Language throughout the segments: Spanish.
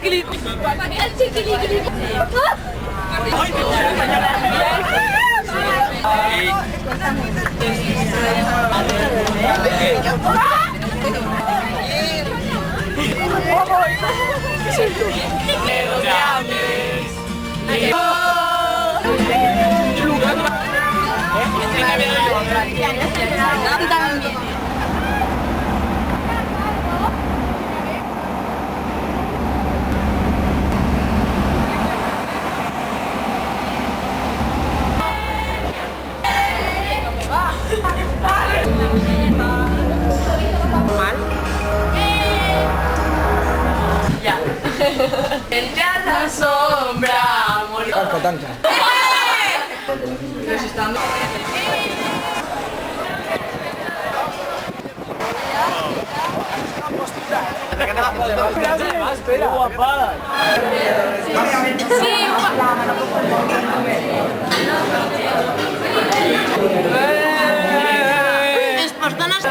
chiquilico. El chiquilico. Entre a la sombra morir. Tanca. Espera, guapada. Les persones...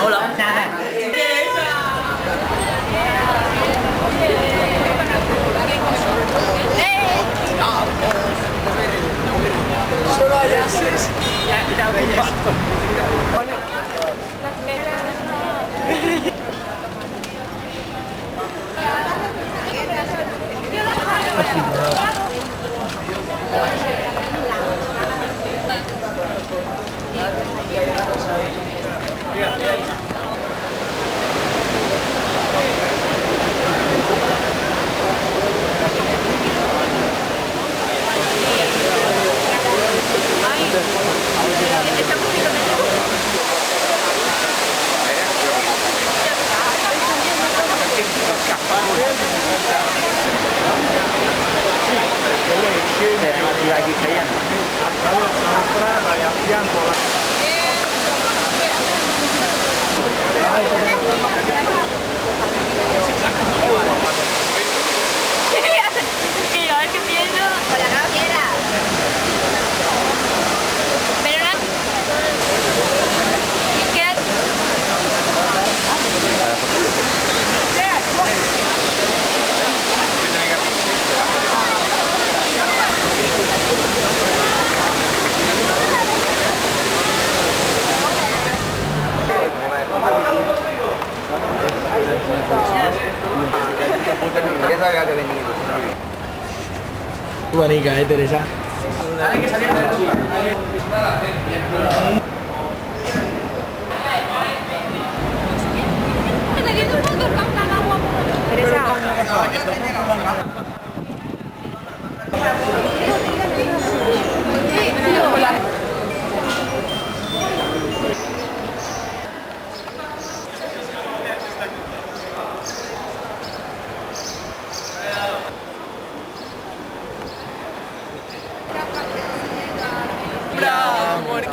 Hola. Solo hay ases. Bonica, Teresa.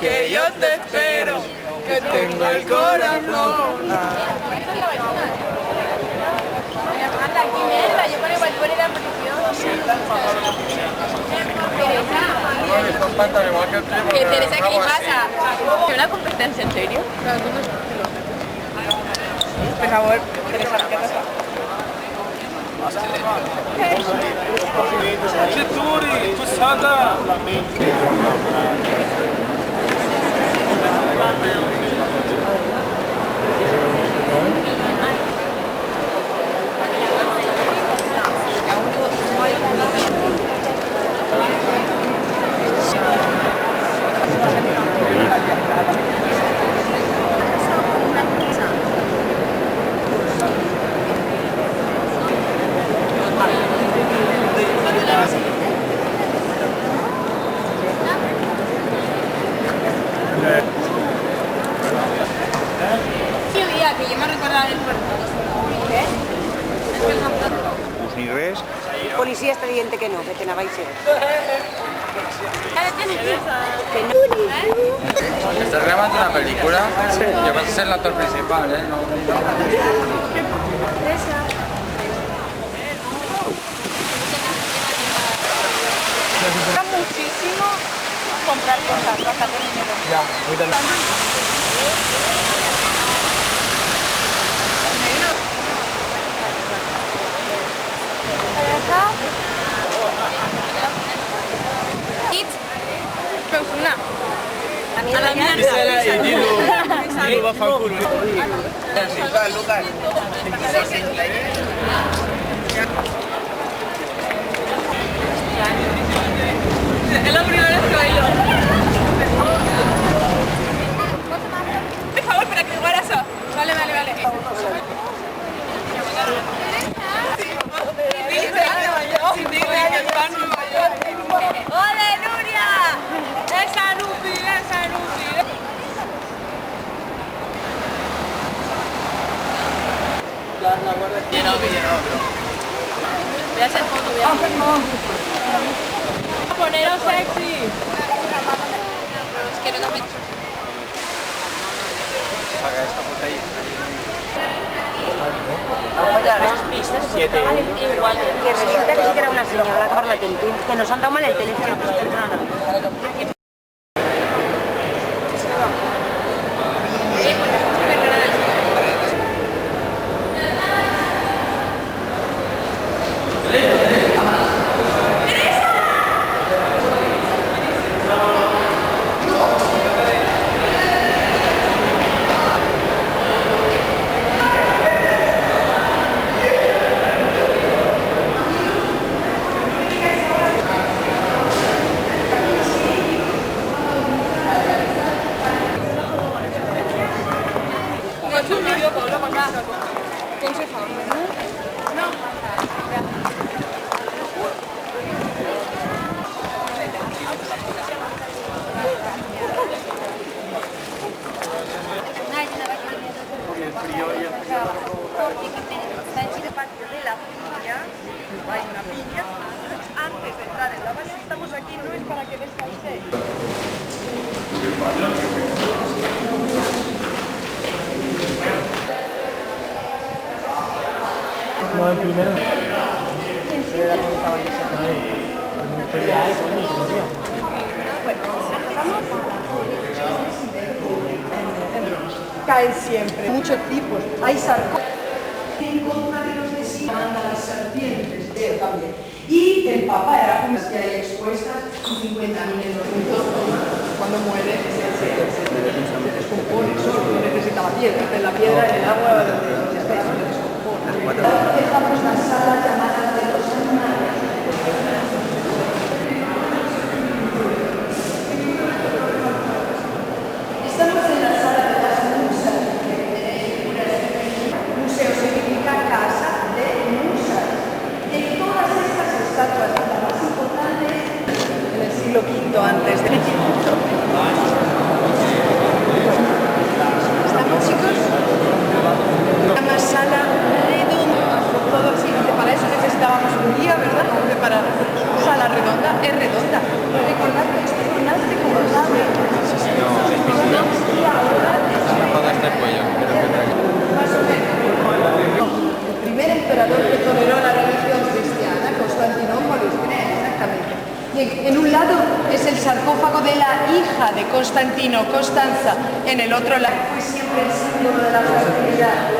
Que yo te espero, que tengo el corazón. ¿Qué Teresa, qué le pasa? ¿Qué una competencia en serio? Por favor, Teresa, ¿qué pasa? Que yo me recordaba del puerto. Ni res. Policia està dient que no, que n'anava a ser. ¿Estás grabando una película? Sí. Yo vas a ser el actor principal, ¿eh? No. Cuesta muchísimo comprar cosas, bastante dinero. Ya, ahorita It. Persona. A la Esa mierda. era el Dilo va fa culo. Es la primera vez que bailo. Por favor, para que igual eso. Vale. ¡Ole, Nuria! ¡Esa Nupi! Voy a hacer foto, Poneros sexy. Es que no me... Saca esta puta ahí. Igual que resulta que sí que era una señora, Carla, que nos han dado mal el teléfono. Hay una piña. Antes de entrar en la base, estamos aquí, no es para que descanséis. No, el primero. Caen siempre, muchos tipos. Hay sarcófagos. En contra de los vecinos manda las serpientes, también. Y el Papa era como que hay expuestas y 50.000 euros. Cuando muere se descompone solo, no necesita la piedra. En la piedra, en el agua, donde esté, se descompone. Dejamos la sala llamada de los animales. Estamos en la sala de las musas. Museo significa casa de musas. De todas estas estatuas, la más importante en el siglo V antes de Cristo. ¿Estamos, chicos? Una sala redonda. Todo así. Para eso necesitábamos un guía, ¿verdad? Porque para sala redonda es redonda. Recordad que esto es un arte como sabe. Más o menos. El primer emperador que toleró la religión cristiana, Constantinopla, exactamente. Y en un lado es el sarcófago de la hija de Constantino, Constanza. En el otro lado fue siempre el símbolo de la fertilidad.